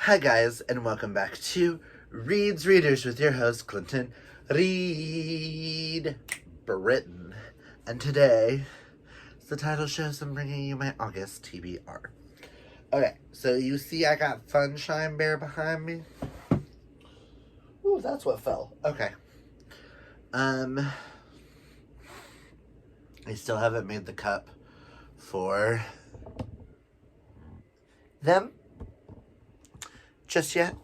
Hi guys, and welcome back to Reed's Readers with your host Clinton Reed Britton. And today, as the title shows, I'm bringing you my August TBR. Okay, so you see I got Funshine Bear behind me. Ooh, that's what fell. Okay. I still haven't made the cup for them just yet.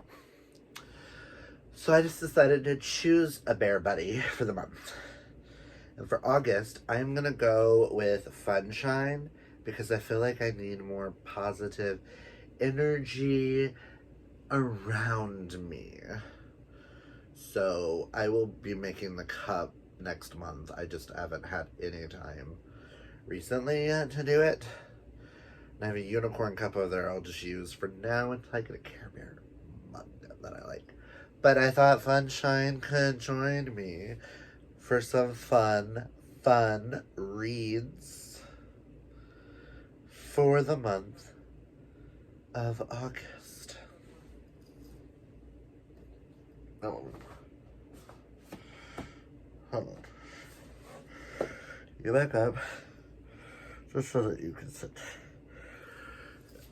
So I just decided to choose a bear buddy for the month. And for August, I'm going to go with Funshine because I feel like I need more positive energy around me. So I will be making the cup next month. I just haven't had any time recently to do it. And I have a unicorn cup over there I'll just use for now until I get a Care Bear mug that I like. But I thought Funshine could join me for some fun reads for the month of August. Oh. Hold on. You back up just so that you can sit.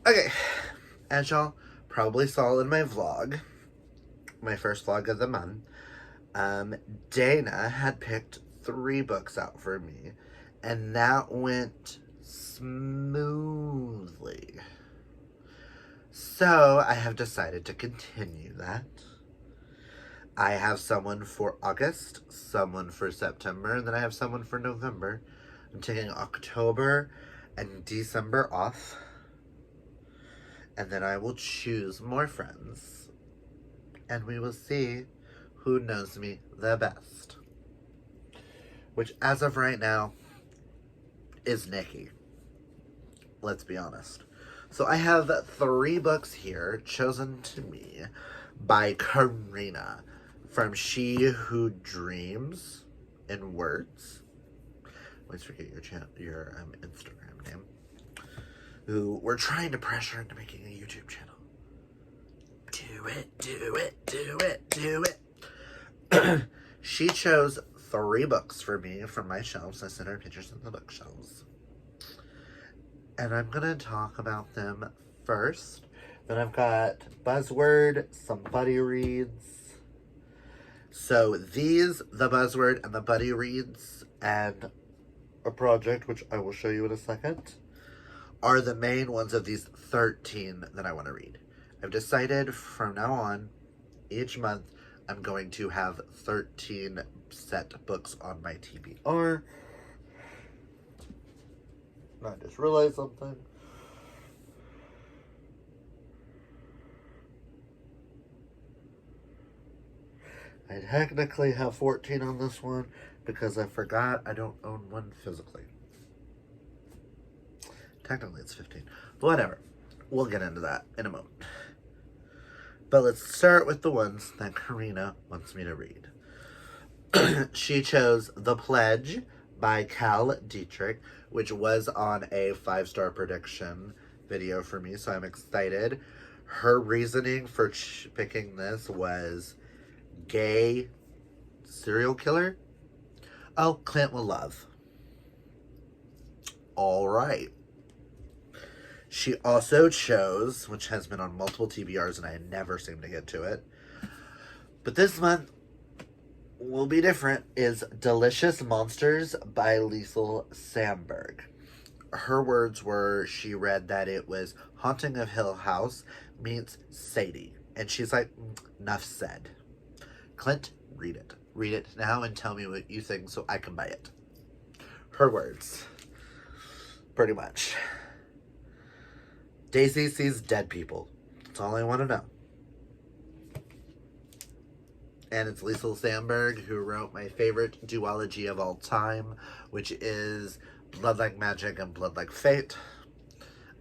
Okay, as y'all probably saw in my vlog, my first vlog of the month, Dana had picked 3 books out for me, and that went smoothly. So I have decided to continue that. I have someone for August, someone for September, and then I have someone for November. I'm taking October and December off, and then I will choose more friends, and we will see who knows me the best. Which, as of right now, is Nikki. Let's be honest. So I have 3 books here chosen to me by Karina from She Who Dreams in Words. Let's forget your Instagram name. Who we're trying to pressure into making a YouTube channel. Do it. She chose 3 books for me from my shelves. I sent her pictures of the bookshelves. And I'm going to talk about them first. Then I've got Buzzword, some buddy reads. So these, the Buzzword and the buddy reads, and a project, which I will show you in a second, are the main ones of these 13 that I want to read. I've decided from now on, each month, I'm going to have 13 set books on my TBR. I just realized something. I technically have 14 on this one because I forgot I don't own one physically. Technically it's 15. But whatever. We'll get into that in a moment. But let's start with the ones that Karina wants me to read. She chose The Pledge by Cal Dietrich, which was on a 5-star prediction video for me, so I'm excited. Her reasoning for picking this was gay serial killer. Oh, Clint will love. All right. She also chose, which has been on multiple TBRs and I never seem to get to it, but this month will be different, is Delicious Monsters by Liesl Sandberg. Her words were, she read that it was Haunting of Hill House meets Sadie. And she's like, enough said. Clint, read it. Read it now and tell me what you think so I can buy it. Her words. Pretty much. Daisy sees dead people. That's all I want to know. And it's Liesl Sandberg who wrote my favorite duology of all time, which is Blood Like Magic and Blood Like Fate.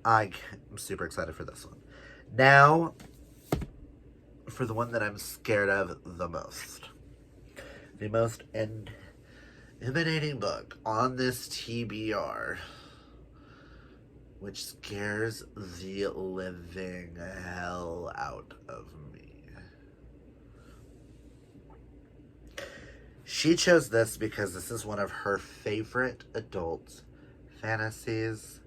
I'm super excited for this one. Now, for the one that I'm scared of the most. The most intimidating book on this TBR which scares the living hell out of me. She chose this because this is one of her favorite adult fantasies,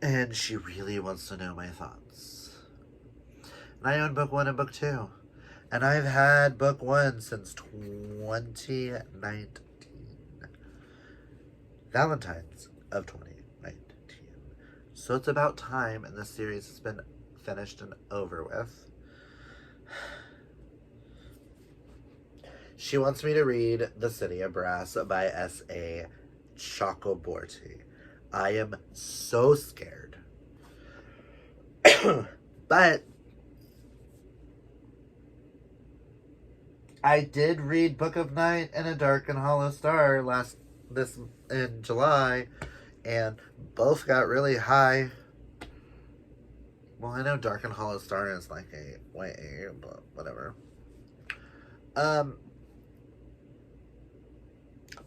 and she really wants to know my thoughts. And I own book 1 and book 2. And I've had book 1 since 2019. Valentine's of 2019. So it's about time, and this series has been finished and over with. She wants me to read The City of Brass by S.A. Chakraborty. I am so scared. But I did read Book of Night and A Dark and Hollow Star in July, and both got really high. Well, I know Dark and Hollow Star is like a way, but whatever.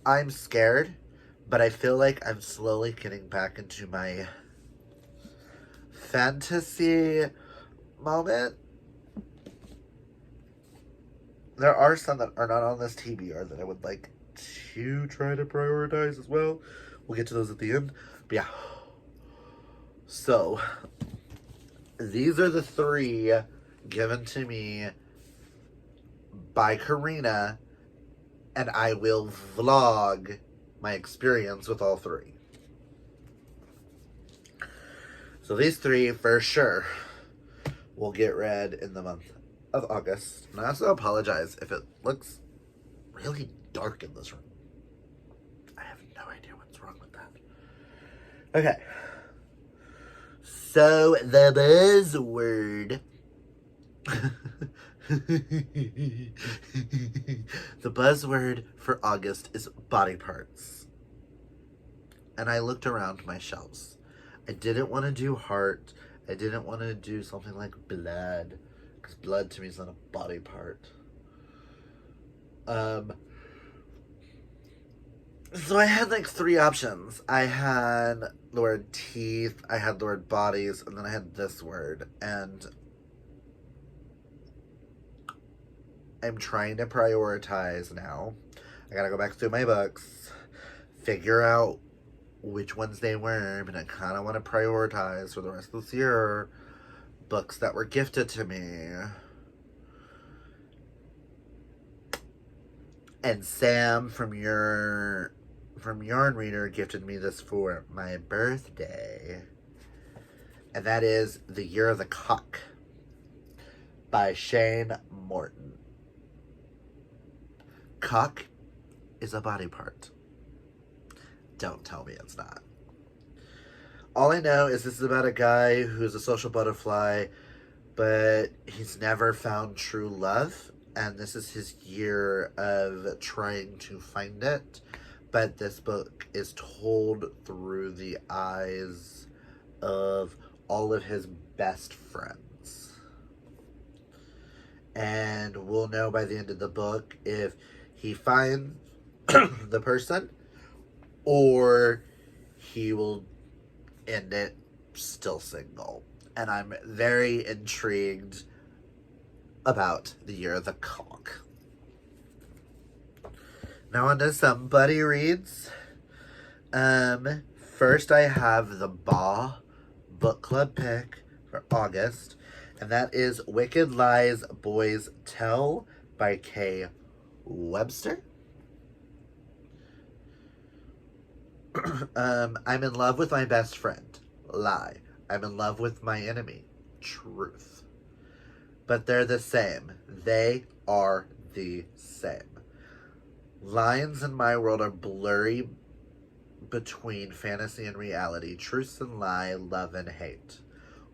I'm scared, but I feel like I'm slowly getting back into my fantasy moment. There are some that are not on this TBR that I would like to try to prioritize as well. We'll get to those at the end. But yeah. So, these are the 3 given to me by Karina, and I will vlog my experience with all 3. So these 3 for sure will get read in the month of August. And I also apologize if it looks really dark in this room. I have no idea what's wrong with that. Okay. So the buzzword. The buzzword for August is body parts. And I looked around my shelves. I didn't want to do heart. I didn't want to do something like blood. Because blood to me is not a body part. So I had like 3 options. I had the word teeth, I had the word bodies, and then I had this word. And I'm trying to prioritize now. I gotta go back through my books, figure out which ones they were, and I kind of want to prioritize for the rest of this year books that were gifted to me. And Sam from Yarn Reader gifted me this for my birthday. And that is The Year of the Cock by Shane Morton. Cock is a body part. Don't tell me it's not. All I know is this is about a guy who's a social butterfly, but he's never found true love. And this is his year of trying to find it. But this book is told through the eyes of all of his best friends. And we'll know by the end of the book if he finds the person or he will end it still single. And I'm very intrigued about The Year of the Cock. Now on to some buddy reads. First I have the Baugh book club pick for August, and that is Wicked Lies Boys Tell by Kay Webster. I'm in love with my best friend. Lie. I'm in love with my enemy. Truth. But they're the same. They are the same. Lines in my world are blurry between fantasy and reality. Truth and lie, love and hate.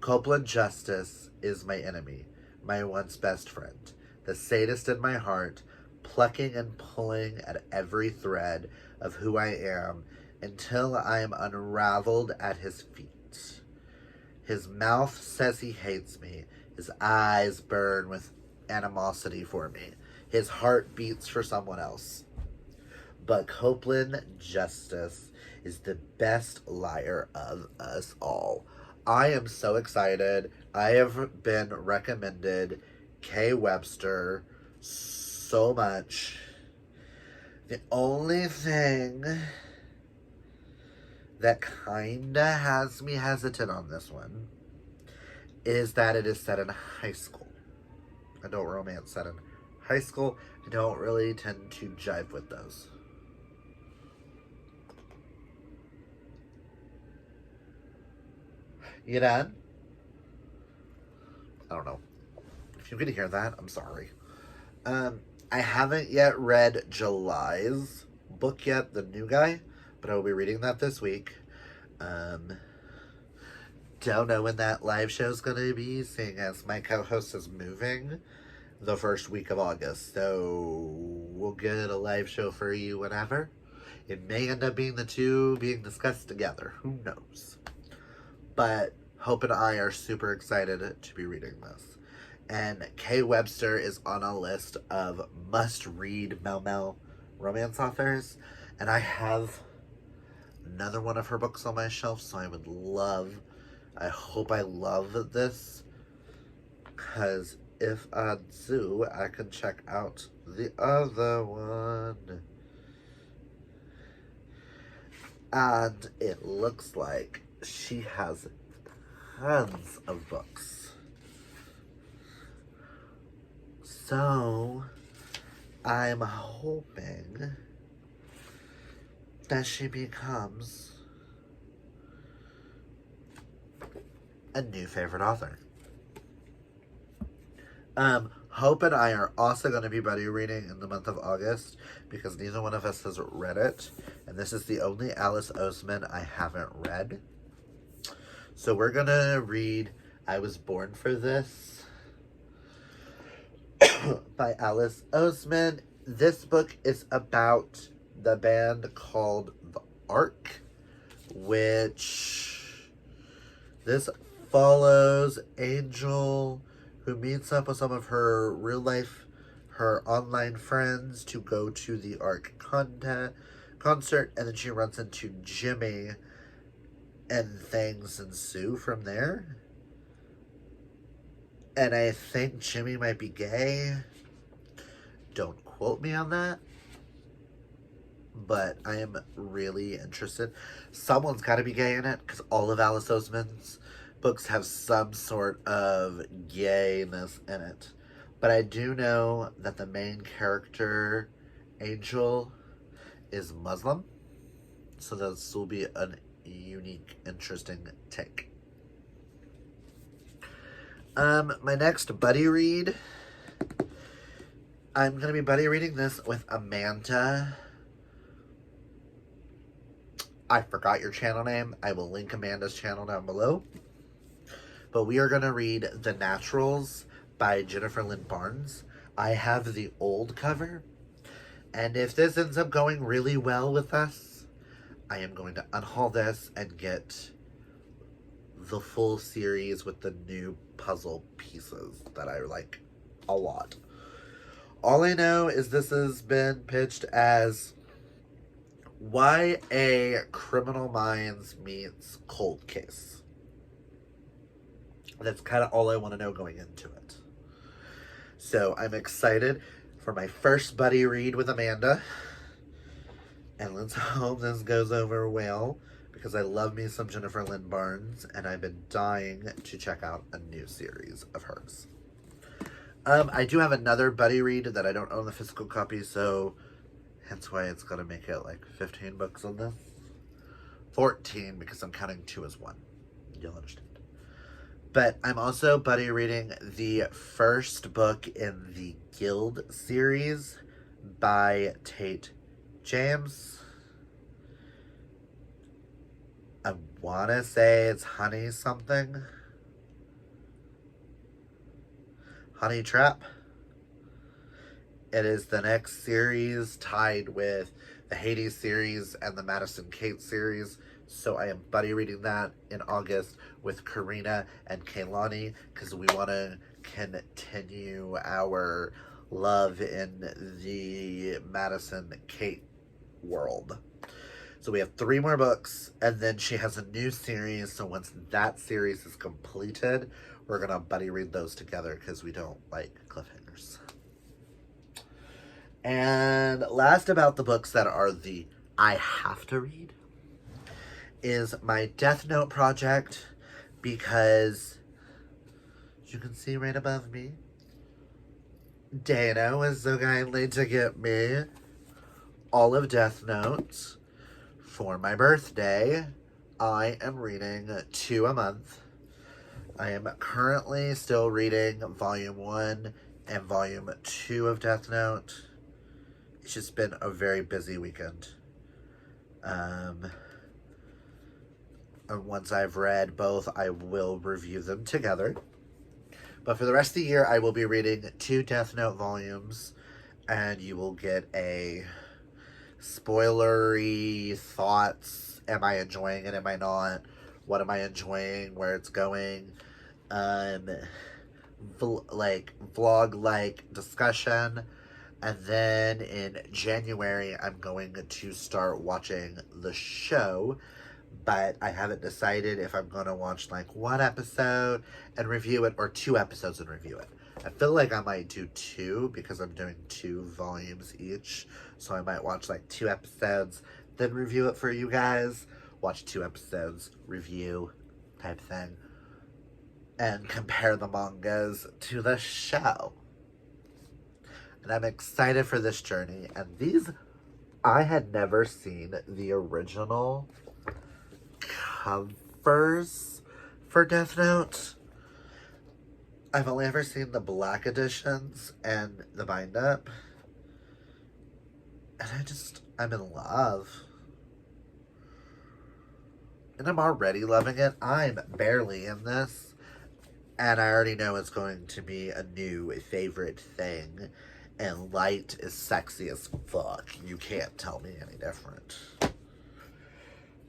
Copeland Justice is my enemy, my once best friend. The sadist in my heart, plucking and pulling at every thread of who I am until I am unraveled at his feet. His mouth says he hates me. His eyes burn with animosity for me. His heart beats for someone else. But Copeland Justice is the best liar of us all. I am so excited. I have been recommended Kay Webster so much. The only thing that kinda has me hesitant on this one is that it is set in high school. Adult romance set in high school. I don't really tend to jive with those. You done? I don't know. If you can hear that, I'm sorry. I haven't yet read July's book yet, the new guy, but I will be reading that this week. Don't know when that live show is going to be, seeing as my co-host is moving the first week of August. So we'll get a live show for you whenever. It may end up being the two being discussed together. Who knows? But Hope and I are super excited to be reading this. And Kay Webster is on a list of must-read Mel romance authors. And I have another one of her books on my shelf, so I hope I love this. Because if I do, I can check out the other one. And it looks like she has tons of books. So, I'm hoping that she becomes a new favorite author. Hope and I are also going to be buddy reading in the month of August because neither one of us has read it. And this is the only Alice Oseman I haven't read. So we're going to read I Was Born for This by Alice Oseman. This book is about the band called The Ark, which this follows Angel, who meets up with some of her her online friends to go to the Ark concert, and then she runs into Jimmy, and things ensue from there. And I think Jimmy might be gay. Don't quote me on that. But I am really interested. Someone's got to be gay in it, because all of Alice Oseman's books have some sort of gayness in it. But I do know that the main character, Angel, is Muslim. So this will be a unique, interesting take. My next buddy read, I'm going to be buddy reading this with Amanda. I forgot your channel name. I will link Amanda's channel down below. But we are going to read The Naturals by Jennifer Lynn Barnes. I have the old cover. And if this ends up going really well with us, I am going to unhaul this and get the full series with the new puzzle pieces that I like a lot. All I know is this has been pitched as YA Criminal Minds meets Cold Case. That's kind of all I want to know going into it. So I'm excited for my first buddy read with Amanda. And let's hope this goes over well, because I love me some Jennifer Lynn Barnes, and I've been dying to check out a new series of hers. I do have another buddy read that I don't own the physical copy, so hence why it's going to make it like 15 books on this. 14, because I'm counting 2 as 1. You'll understand. But I'm also buddy reading the first book in the Guild series by Tate James. I want to say it's Honey something. Honey Trap. It is the next series tied with the Hades series and the Madison Kate series. So I am buddy reading that in August with Karina and Kaylani, because we want to continue our love in the Madison Kate world. So we have 3 more books, and then she has a new series. So once that series is completed, we're going to buddy read those together because we don't like cliffhangers. And last about the books that are the I have to read is my Death Note project, because as you can see right above me, Dana was so kindly to get me all of Death Note for my birthday. I am reading 2 a month. I am currently still reading Volume 1 and Volume 2 of Death Note. It's just been a very busy weekend. And once I've read both, I will review them together. But for the rest of the year, I will be reading 2 Death Note volumes, and you will get a spoilery thoughts. Am I enjoying it? Am I not? What am I enjoying? Where it's going? Vlog-like discussion. And then in January, I'm going to start watching the show, but I haven't decided if I'm going to watch like 1 episode and review it or 2 episodes and review it. I feel like I might do 2 because I'm doing 2 volumes each. So I might watch like 2 episodes, then review it for you guys. Watch 2 episodes, review type thing. And compare the mangas to the show. And I'm excited for this journey. And these, I had never seen the original covers for Death Note. I've only ever seen the black editions and the bind up. And I'm in love. And I'm already loving it. I'm barely in this. And I already know it's going to be a new favorite thing. And Light is sexy as fuck. You can't tell me any different.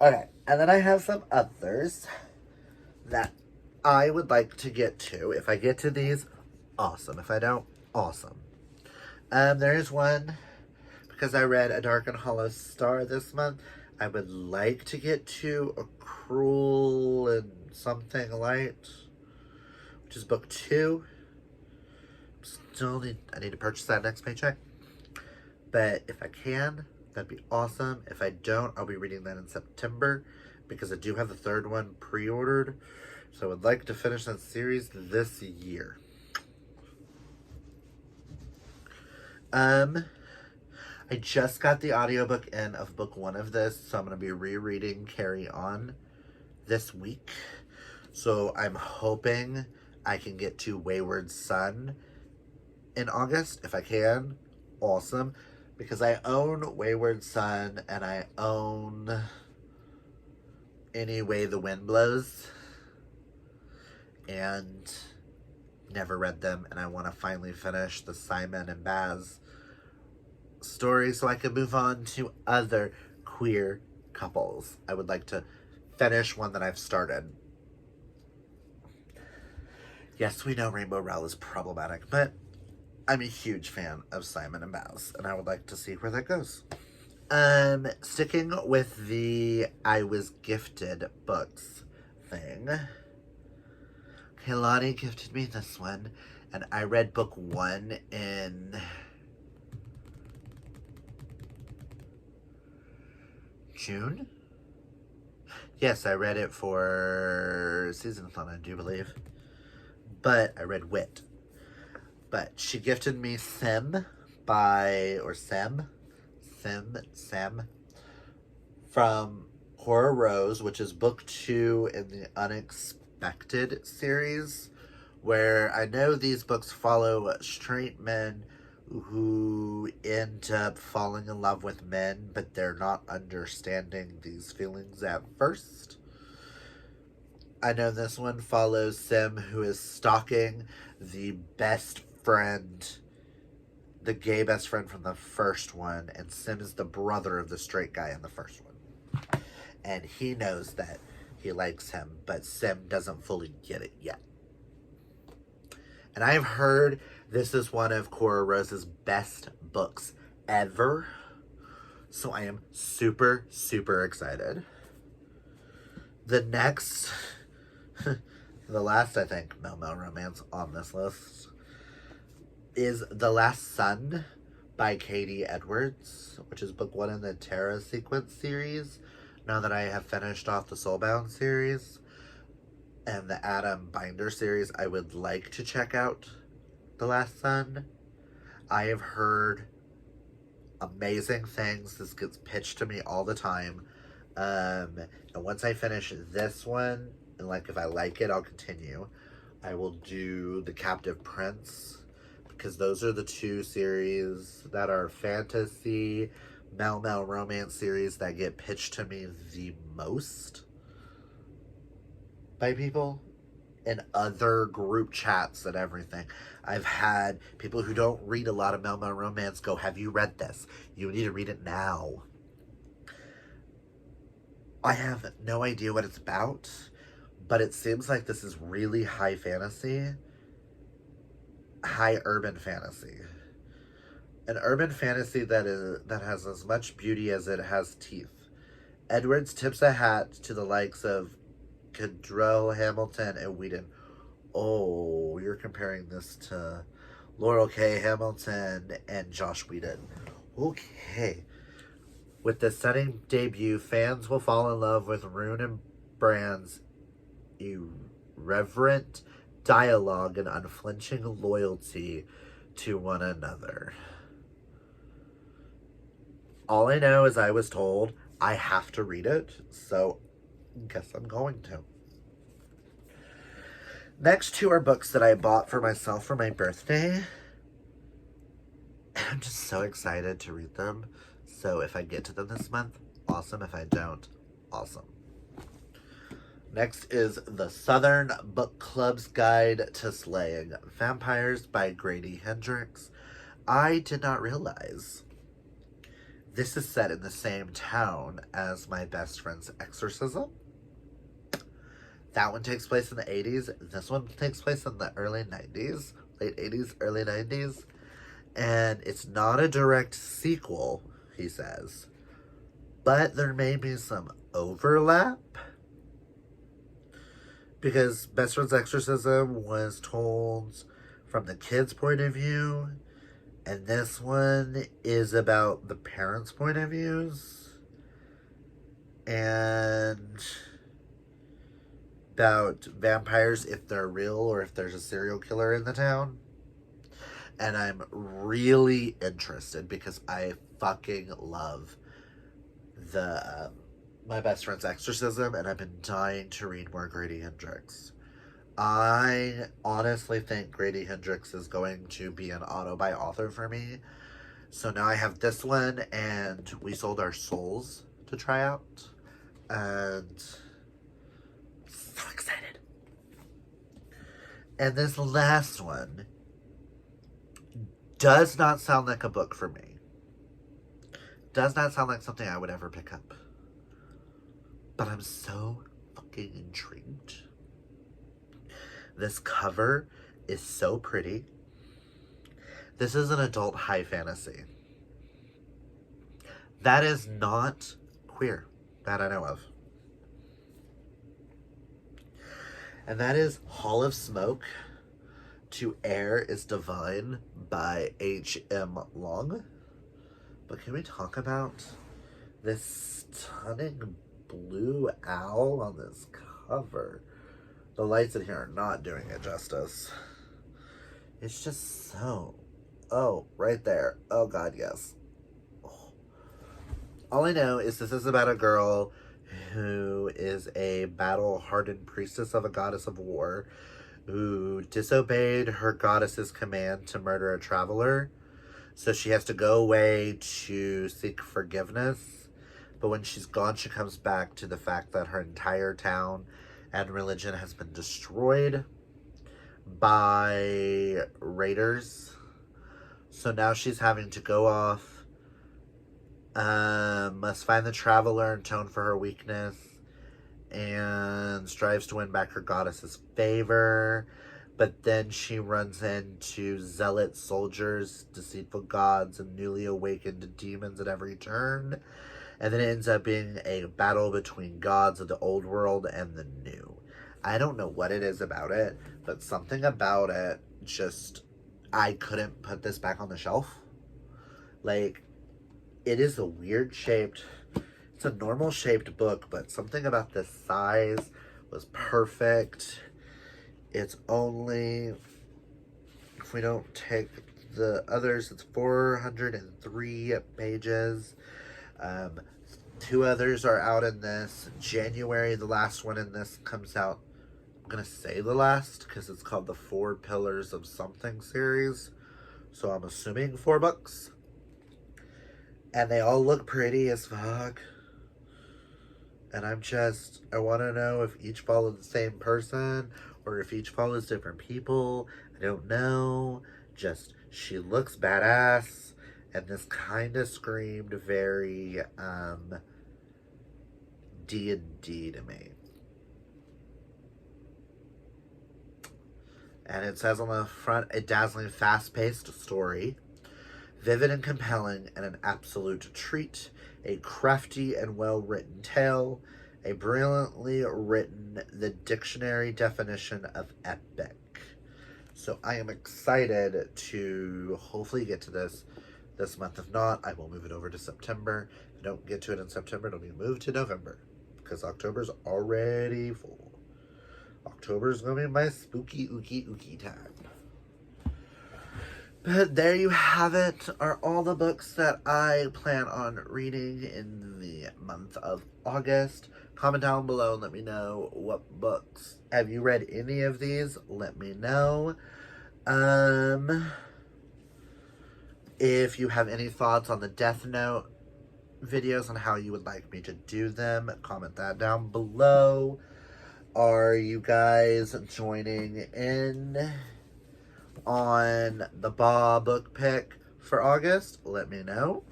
Okay, and then I have some others that I would like to get to. If I get to these, awesome. If I don't, awesome. There is one, because I read A Dark and Hollow Star this month, I would like to get to A Cruel and Something Light, which is book 2. I need to purchase that next paycheck. But if I can, that'd be awesome. If I don't, I'll be reading that in September, because I do have the 3rd one pre-ordered. So I would like to finish that series this year. I just got the audiobook in of book 1 of this, so I'm going to be rereading Carry On this week. So I'm hoping I can get to Wayward Son in August. If I can, awesome. Because I own Wayward Son and I own Any Way the Wind Blows. And never read them, and I want to finally finish the Simon and Baz story so I can move on to other queer couples. I would like to finish one that I've started. Yes, we know Rainbow Rowell is problematic, but I'm a huge fan of Simon and Baz, and I would like to see where that goes. Sticking with the I Was Gifted books thing. Kaylani gifted me this one, and I read book 1 in June? Yes, I read it for Season-a-thon, I do believe. But I read Wit. But she gifted me Sem from Horror Rose, which is book 2 in the Unexpected series, where I know these books follow straight men who end up falling in love with men, but they're not understanding these feelings at first. I know this one follows Sim, who is stalking the best friend, the gay best friend from the first one, and Sim is the brother of the straight guy in the first one. And he knows that he likes him, but Sim doesn't fully get it yet. And I've heard this is one of Cora Rose's best books ever. So I am super, super excited. The next, the last, I think, Mel romance on this list is The Last Sun by Katie Edwards, which is book 1 in the Terra Sequence series. Now that I have finished off the Soulbound series and the Adam Binder series, I would like to check out The Last Sun. I have heard amazing things. This gets pitched to me all the time. And once I finish this one, and like if I like it, I'll continue. I will do The Captive Prince, because those are the 2 series that are fantasy Mel romance series that get pitched to me the most by people in other group chats and everything. I've had people who don't read a lot of Mel romance go, have you read this? You need to read it now. I have no idea what it's about, but it seems like this is really high fantasy, high urban fantasy. An urban fantasy that has as much beauty as it has teeth. Edwards tips a hat to the likes of Cadrell, Hamilton, and Whedon. Oh, you're comparing this to Laurel K. Hamilton and Josh Whedon. Okay. With the stunning debut, fans will fall in love with Rune and Brand's irreverent dialogue and unflinching loyalty to one another. All I know is I was told I have to read it, so guess I'm going to. Next 2 are books that I bought for myself for my birthday. I'm just so excited to read them. So if I get to them this month, awesome. If I don't, awesome. Next is The Southern Book Club's Guide to Slaying Vampires by Grady Hendrix. I did not realize this is set in the same town as My Best Friend's Exorcism. That one takes place in the 80s. This one takes place in the early 90s. Late 80s, early 90s. And it's not a direct sequel, he says. But there may be some overlap. Because Best Friend's Exorcism was told from the kid's point of view. And this one is about the parents' point of views. And about vampires, if they're real or if there's a serial killer in the town. And I'm really interested because I fucking love the My Best Friend's Exorcism, and I've been dying to read more Grady Hendrix. I honestly think Grady Hendrix is going to be an auto by author for me. So now I have this one, and We Sold Our Souls to try out. And so excited. And this last one does not sound like a book for me. Does not sound like something I would ever pick up. But I'm so fucking intrigued. This cover is so pretty. This is an adult high fantasy. That is not queer, that I know of. And that is Hall of Smoke, To Air is Divine by H.M. Long. But can we talk about this stunning blue owl on this cover? The lights in here are not doing it justice. It's just so... Oh, right there. Oh, God, yes. Oh. All I know is this is about a girl who is a battle-hardened priestess of a goddess of war who disobeyed her goddess's command to murder a traveler. So she has to go away to seek forgiveness. But when she's gone, she comes back to the fact that her entire town and religion has been destroyed by raiders. So now she's having to go off, must find the traveler and atone for her weakness, and strives to win back her goddess's favor. But then she runs into zealot soldiers, deceitful gods, and newly awakened demons at every turn. And then it ends up being a battle between gods of the old world and the new. I don't know what it is about it, but something about it just, I couldn't put this back on the shelf. Like, it is a weird shaped, it's a normal shaped book, but something about the size was perfect. It's only, if we don't take the others, it's 403 pages. 2 others are out in this. January, the last one in this comes out. I'm going to say the last because it's called the 4 Pillars of Something series. So I'm assuming 4 books. And they all look pretty as fuck. And I want to know if each follows the same person or if each follows different people. I don't know. Just, she looks badass. And this kind of screamed very D&D to me. And it says on the front, a dazzling, fast-paced story, vivid and compelling, and an absolute treat. A crafty and well-written tale. A brilliantly written, the dictionary definition of epic. So I am excited to hopefully get to this month. If not, I will move it over to September. If I don't get to it in September, it'll be moved to November. Because October's already full. October's going to be my spooky, ooky time. But there you have it, are all the books that I plan on reading in the month of August. Comment down below and let me know what books. Have you read any of these? Let me know. If you have any thoughts on the Death Note videos on how you would like me to do them, comment that down below. Are you guys joining in on the Ba book pick for August? Let me know.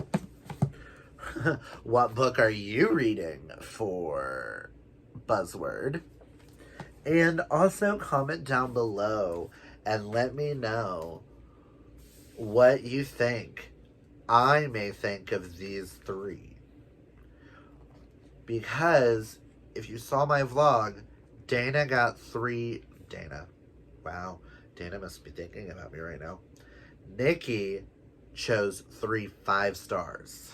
What book are you reading for Buzzword? And also comment down below and let me know what you think I may think of these 3. Because if you saw my vlog, Dana got 3. Wow. Dana must be thinking about me right now. Nikki chose 3 5 stars.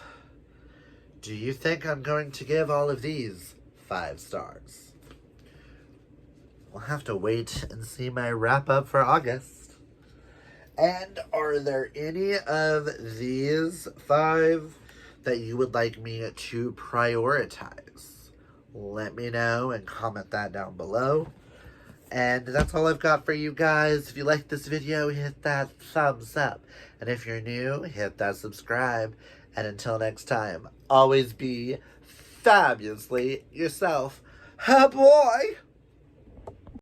Do you think I'm going to give all of these 5 stars? We'll have to wait and see my wrap up for August. And are there any of these 5 that you would like me to prioritize? Let me know and comment that down below. And that's all I've got for you guys. If you like this video, hit that thumbs up. And if you're new, hit that subscribe. And until next time, always be fabulously yourself. Ha boy!